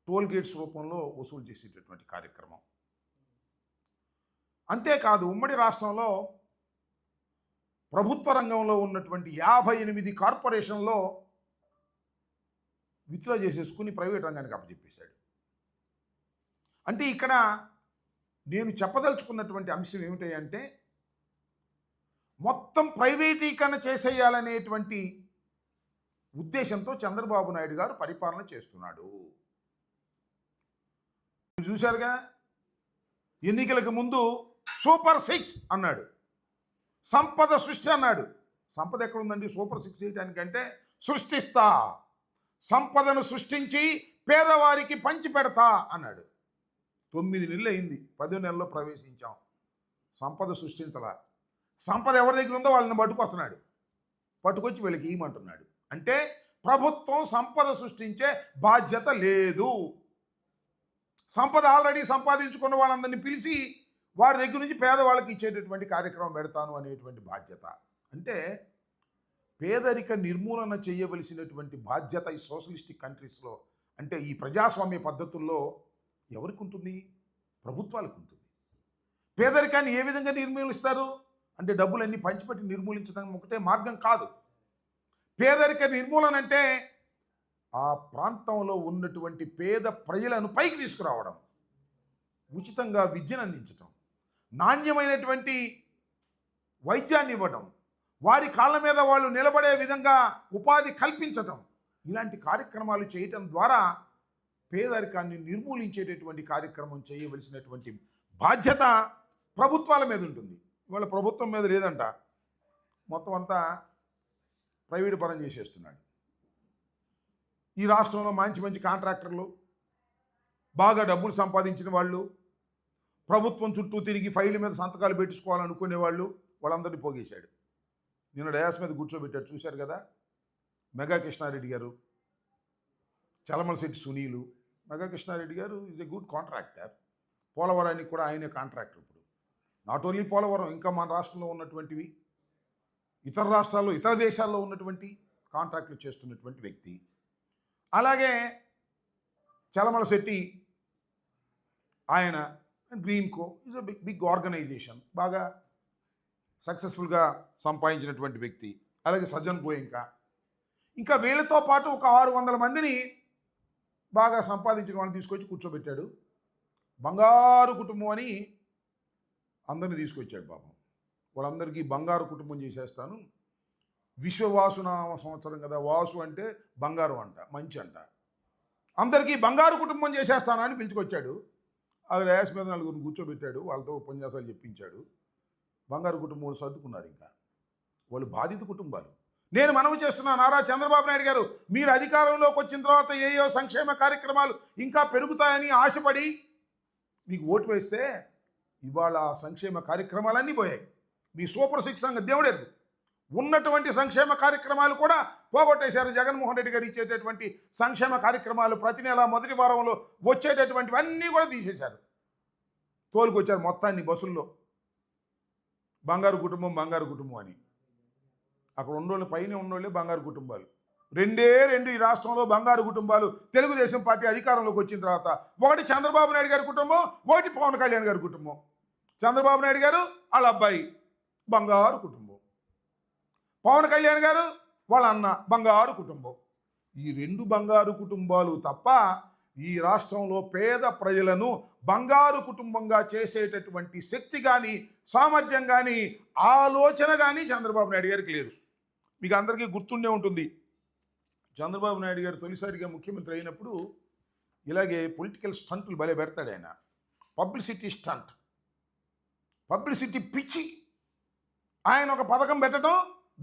Toll gates రూపంలో వసూలు చేసేటటువంటి కార్యక్రమం. అంతేకాదు ఉమ్మడి రాష్ట్రంలో ప్రభుత్వ రంగంలో ఉన్నటువంటి 58 కార్పొరేషన్లో విత్డ్రా చేసేసుకుని ప్రైవేట్ రంగానికి అప్పచెప్పేశాడు. అంటే ఇక్కడ నేను చెప్పదలుచుకున్నటువంటి అంశం ఏమిటి అంటే, మొత్తం ప్రైవేటీకరణ చేసేయాలనేటువంటి ఉద్దేశంతో చంద్రబాబు నాయుడు గారు పరిపాలన చేస్తున్నాడు. చూశారుగా, ఎన్నికలకు ముందు సూపర్ 6 అన్నాడు, సంపద సృష్టి అన్నాడు. సంపద ఎక్కడుందండి సూపర్ 6 చేయడానికంటే? సృష్టిస్తా, సంపదను సృష్టించి పేదవారికి పంచి పెడతా అన్నాడు. 9 నెలలు అయింది, 10వ నెలలో ప్రవేశించాం. సంపద సృష్టించలా. సంపద ఎవరి దగ్గర ఉందో వాళ్ళని పట్టుకొస్తున్నాడు, పట్టుకొచ్చి వీళ్ళకి ఇవ్వమంటున్నాడు. అంటే ప్రభుత్వం సంపద సృష్టించే బాధ్యత లేదు. సంపద ఆల్రెడీ సంపాదించుకున్న వాళ్ళందరినీ పిలిచి వారి దగ్గర నుంచి పేదవాళ్ళకి ఇచ్చేటటువంటి కార్యక్రమం పెడతాను అనేటువంటి బాధ్యత. అంటే పేదరిక నిర్మూలన చేయవలసినటువంటి బాధ్యత ఈ సోషలిస్టిక్ కంట్రీస్లో, అంటే ఈ ప్రజాస్వామ్య పద్ధతుల్లో ఎవరికి ఉంటుంది? ప్రభుత్వాలకు ఉంటుంది. పేదరికాన్ని ఏ విధంగా నిర్మూలిస్తారు అంటే డబ్బులన్నీ పంచిపెట్టి నిర్మూలించడం ఒకటే మార్గం కాదు. పేదరిక నిర్మూలన అంటే ఆ ప్రాంతంలో ఉన్నటువంటి పేద ప్రజలను పైకి తీసుకురావడం, ఉచితంగా విద్యను అందించడం, నాణ్యమైనటువంటి వైద్యాన్ని ఇవ్వడం, వారి కాళ్ళ మీద వాళ్ళు నిలబడే విధంగా ఉపాధి కల్పించడం, ఇలాంటి కార్యక్రమాలు చేయటం ద్వారా పేదరికాన్ని నిర్మూలించేటటువంటి కార్యక్రమం చేయవలసినటువంటి బాధ్యత ప్రభుత్వాల మీద ఉంటుంది. ఇవాళ ప్రభుత్వం మీద లేదంట, మొత్తం అంతా ప్రైవేట్ పరం చేసేస్తున్నాడు. ఈ రాష్ట్రంలో మంచి మంచి కాంట్రాక్టర్లు, బాగా డబ్బులు సంపాదించిన వాళ్ళు, ప్రభుత్వం చుట్టూ తిరిగి ఫైళ్ళ మీద సంతకాలు పెట్టించుకోవాలనుకునే వాళ్ళందరినీ పోగేశాడు. నిన్న డయాస్ మీద కూర్చోబెట్టాడు, చూశారు కదా. మెగా కృష్ణారెడ్డి గారు, చలమలశెట్టి సునీలు. మెగా కృష్ణారెడ్డి గారు ఈజ్ ఎ గుడ్ కాంట్రాక్టర్. పోలవరానికి కూడా ఆయనే కాంట్రాక్టర్. ఇప్పుడు నాట్ ఓన్లీ పోలవరం, ఇంకా మన రాష్ట్రంలో ఉన్నటువంటివి, ఇతర రాష్ట్రాల్లో, ఇతర దేశాల్లో ఉన్నటువంటి కాంట్రాక్టులు చేస్తున్నటువంటి వ్యక్తి. అలాగే చలమలశెట్టి ఆయన Greenko is a big organisation, బాగా సక్సెస్ఫుల్గా సంపాదించినటువంటి వ్యక్తి. అలాగే సజ్జన్ గోయంకా, ఇంకా వీళ్ళతో పాటు ఒక 600 మందిని బాగా సంపాదించిన వాళ్ళని తీసుకొచ్చి కూర్చోబెట్టాడు. బంగారు కుటుంబం అని అందరిని తీసుకొచ్చాడు. పాపం వాళ్ళందరికీ బంగారు కుటుంబం చేసేస్తాను, విశ్వవాసునామ సంవత్సరం కదా, వాసు అంటే బంగారం అంట, మంచి అంట, అందరికీ బంగారు కుటుంబం చేసేస్తాను అని పిలుచుకొచ్చాడు. అది రేస్ మీద 4 కూర్చోబెట్టాడు, వాళ్ళతో ఉపన్యాసాలు చెప్పించాడు. బంగారు కుటుంబం సర్దుకున్నారు. ఇంకా వాళ్ళు బాధిత కుటుంబాలు. నేను మనవి చేస్తున్నా, నారా చంద్రబాబు నాయుడు గారు, మీరు అధికారంలోకి వచ్చిన తర్వాత ఏయో సంక్షేమ కార్యక్రమాలు ఇంకా పెరుగుతాయని ఆశపడి మీకు ఓటు వేస్తే ఇవాళ సంక్షేమ కార్యక్రమాలన్నీ పోయాయి. మీ సూపర్ 6 సంగ దేవుడేరు ఉన్నటువంటి సంక్షేమ కార్యక్రమాలు కూడా పోగొట్టేశారు. జగన్మోహన్ రెడ్డి గారు ఇచ్చేటటువంటి సంక్షేమ కార్యక్రమాలు ప్రతి నెల మొదటి వారంలో వచ్చేటటువంటివన్నీ కూడా తీసేశారు. తోలుకొచ్చారు మొత్తాన్ని బస్సుల్లో, బంగారు కుటుంబం అని. అక్కడ ఉన్నోళ్ళు పైన ఉన్నోళ్ళే బంగారు కుటుంబాలు. 2 ఈ రాష్ట్రంలో బంగారు కుటుంబాలు. తెలుగుదేశం పార్టీ అధికారంలోకి వచ్చిన తర్వాత ఒకటి చంద్రబాబు నాయుడు గారి కుటుంబం, ఒకటి పవన్ కళ్యాణ్ గారి కుటుంబం. చంద్రబాబు నాయుడు గారు వాళ్ళ అబ్బాయి బంగారు కుటుంబం, పవన్ కళ్యాణ్ గారు వాళ్ళ అన్న బంగారు కుటుంబం. ఈ 2 బంగారు కుటుంబాలు తప్ప ఈ రాష్ట్రంలో పేద ప్రజలను బంగారు కుటుంబంగా చేసేటటువంటి శక్తి కానీ, సామర్థ్యం కానీ, ఆలోచన కానీ చంద్రబాబు నాయుడు గారికి లేదు. మీకు అందరికీ గుర్తుండే ఉంటుంది, చంద్రబాబు నాయుడు గారు తొలిసారిగా ముఖ్యమంత్రి అయినప్పుడు ఇలాగే పొలిటికల్ స్టంట్లు భలే పెడతాడు ఆయన. పబ్లిసిటీ స్టంట్, పబ్లిసిటీ పిచ్చి. ఆయన ఒక పథకం పెట్టడం,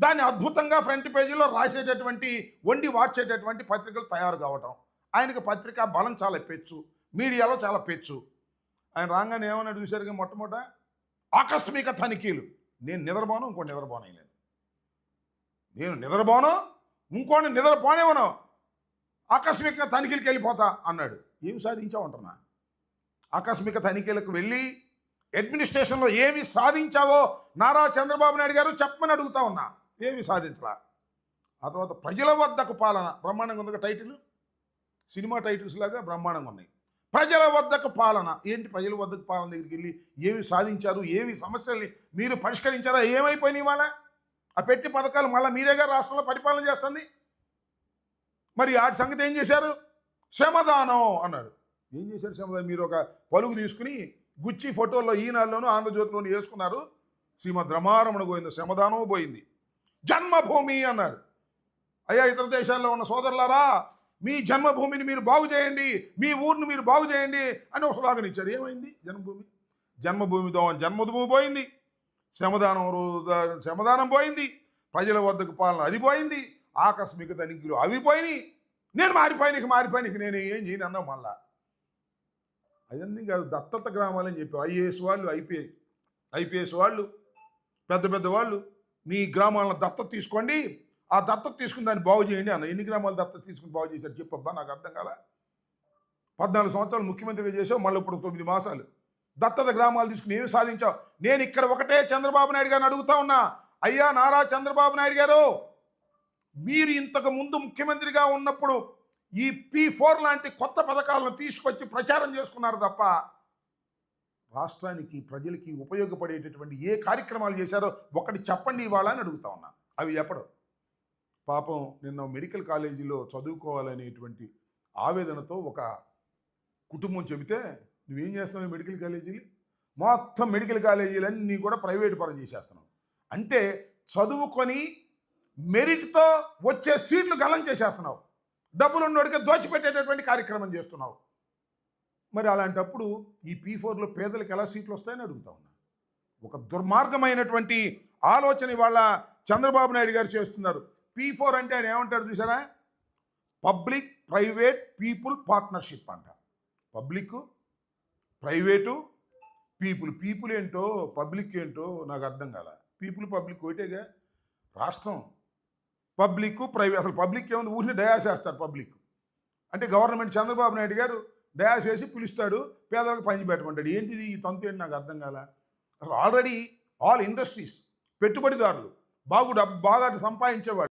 దాన్ని అద్భుతంగా ఫ్రంట్ పేజీలో రాసేటటువంటి, వండి వార్చేటటువంటి పత్రికలు తయారు కావటం. ఆయనకు పత్రికా బలం చాలా పెచ్చు, మీడియాలో చాలా పెచ్చు. ఆయన రాగానే ఏమన్నా చూశారుగా, మొట్టమొదట ఆకస్మిక తనిఖీలు. నేను నిద్రపోను, ఇంకోటి నిద్రపోనయ్యలేను, నేను నిద్రపోను, ఇంకోటి నిద్రపోనేవను, ఆకస్మిక తనిఖీలకు వెళ్ళిపోతా అన్నాడు. ఏమి సాధించావు? ఆకస్మిక తనిఖీలకు వెళ్ళి అడ్మినిస్ట్రేషన్లో ఏమి సాధించావో నారా చంద్రబాబు నాయుడు గారు చెప్పమని అడుగుతా ఉన్నా. ఏమి సాధించలా. ఆ తర్వాత ప్రజల వద్దకు పాలన, బ్రహ్మాండంగా ఉంది టైటిల్. సినిమా టైటిల్స్ లాగా బ్రహ్మాండంగా ఉన్నాయి. ప్రజల వద్దకు పాలన ఏంటి? ప్రజల వద్దకు పాలన దగ్గరికి వెళ్ళి ఏమి సాధించారు, ఏమి సమస్యల్ని మీరు పరిష్కరించారా, ఏమైపోయినాయి ఇవాళ? ఆ పెట్టి పథకాలు మళ్ళీ మీరేగా రాష్ట్రంలో పరిపాలన చేస్తుంది. మరి వాటి సంగతి ఏం చేశారు? శ్రమదానం అన్నారు. ఏం చేశారు శ్రమదానం? మీరు ఒక పలుగు తీసుకుని గుచ్చి ఫోటోల్లో ఈనాడులోనూ ఆంధ్రజ్యోతిలోనూ వేసుకున్నారు. శ్రీమద్ రమారమణ గోవింద శ్రమదానం పోయింది. జన్మభూమి అన్నారు. అయ్యా ఇతర దేశాల్లో ఉన్న సోదరులారా, మీ జన్మభూమిని మీరు బాగు చేయండి, మీ ఊరిని మీరు బాగు చేయండి అని ఒక స్లోగన్ ఇచ్చారు. ఏమైంది? జన్మభూమి పోయింది, శ్రమదానం పోయింది, ప్రజల వద్దకు పాలన అది పోయింది, ఆకస్మిక తనిఖీలు అవి పోయినాయి. నేను మారిపోయినకి నేను ఏం చేయను అన్నావు. మళ్ళా అవన్నీ కాదు, దత్తత గ్రామాలని చెప్పి ఐఏఎస్ వాళ్ళు, ఐపీఎస్ వాళ్ళు, పెద్ద వాళ్ళు మీ గ్రామాలను దత్తత తీసుకోండి, ఆ దత్తత తీసుకుని దాన్ని బాగు చేయండి అన్న. ఎన్ని గ్రామాలు దత్తత తీసుకుని బాగు చేశారు చెప్పబ్బా, నాకు అర్థం కాల. 14 సంవత్సరాలు ముఖ్యమంత్రిగా చేసావు, మళ్ళీ ఇప్పుడు 9 మాసాలు దత్తత గ్రామాలు తీసుకుని ఏమి సాధించావు? నేను ఇక్కడ ఒకటే చంద్రబాబు నాయుడు గారిని అడుగుతా ఉన్నా, అయ్యా నారా చంద్రబాబు నాయుడు గారు, మీరు ఇంతకు ముందు ముఖ్యమంత్రిగా ఉన్నప్పుడు ఈ P4 లాంటి కొత్త పథకాలను తీసుకొచ్చి ప్రచారం చేసుకున్నారు తప్ప రాష్ట్రానికి ప్రజలకి ఉపయోగపడేటటువంటి ఏ కార్యక్రమాలు చేశారో ఒకటి చెప్పండి ఇవాళ అని అడుగుతా ఉన్నా. అవి చెప్పడం. పాపం నిన్న మెడికల్ కాలేజీలో చదువుకోవాలనేటువంటి ఆవేదనతో ఒక కుటుంబం చెబితే, నువ్వేం చేస్తున్నావు మెడికల్ కాలేజీలు? మొత్తం మెడికల్ కాలేజీలన్నీ కూడా ప్రైవేటు పరం చేసేస్తున్నావు. అంటే చదువుకొని మెరిట్తో వచ్చే సీట్లు గల్లం చేసేస్తున్నావు, డబ్బులు ఉన్నోడికి దోచిపెట్టేటటువంటి కార్యక్రమం చేస్తున్నావు. మరి అలాంటప్పుడు ఈ P4లో పేదలకు ఎలా సీట్లు వస్తాయని అడుగుతా ఉన్నా. ఒక దుర్మార్గమైనటువంటి ఆలోచన ఇవాళ చంద్రబాబు నాయుడు గారు చేస్తున్నారు. P4 అంటే ఆయన ఏమంటారు చూసారా? పబ్లిక్ ప్రైవేట్ పీపుల్ పార్ట్నర్షిప్ అంట. పబ్లిక్, ప్రైవేటు, పీపుల్ ఏంటో పబ్లిక్ ఏంటో నాకు అర్థం కాల. పబ్లిక్ ఒకటేగా. రాష్ట్రం పబ్లిక్ ప్రైవేట్, అసలు పబ్లిక్ ఏముంది? ఊరిని డయాస్ వేస్తారు. పబ్లిక్ అంటే గవర్నమెంట్ చంద్రబాబు నాయుడు గారు డయాస్ వేసి పిలుస్తాడు, పేదలకు పంచి పెట్టమంటాడు. ఏంటిది ఈ తంతు ఏంటి నాకు అర్థం కాల. అసలు ఆల్రెడీ ఆల్ ఇండస్ట్రీస్, పెట్టుబడిదారులు బాగా సంపాదించేవాడు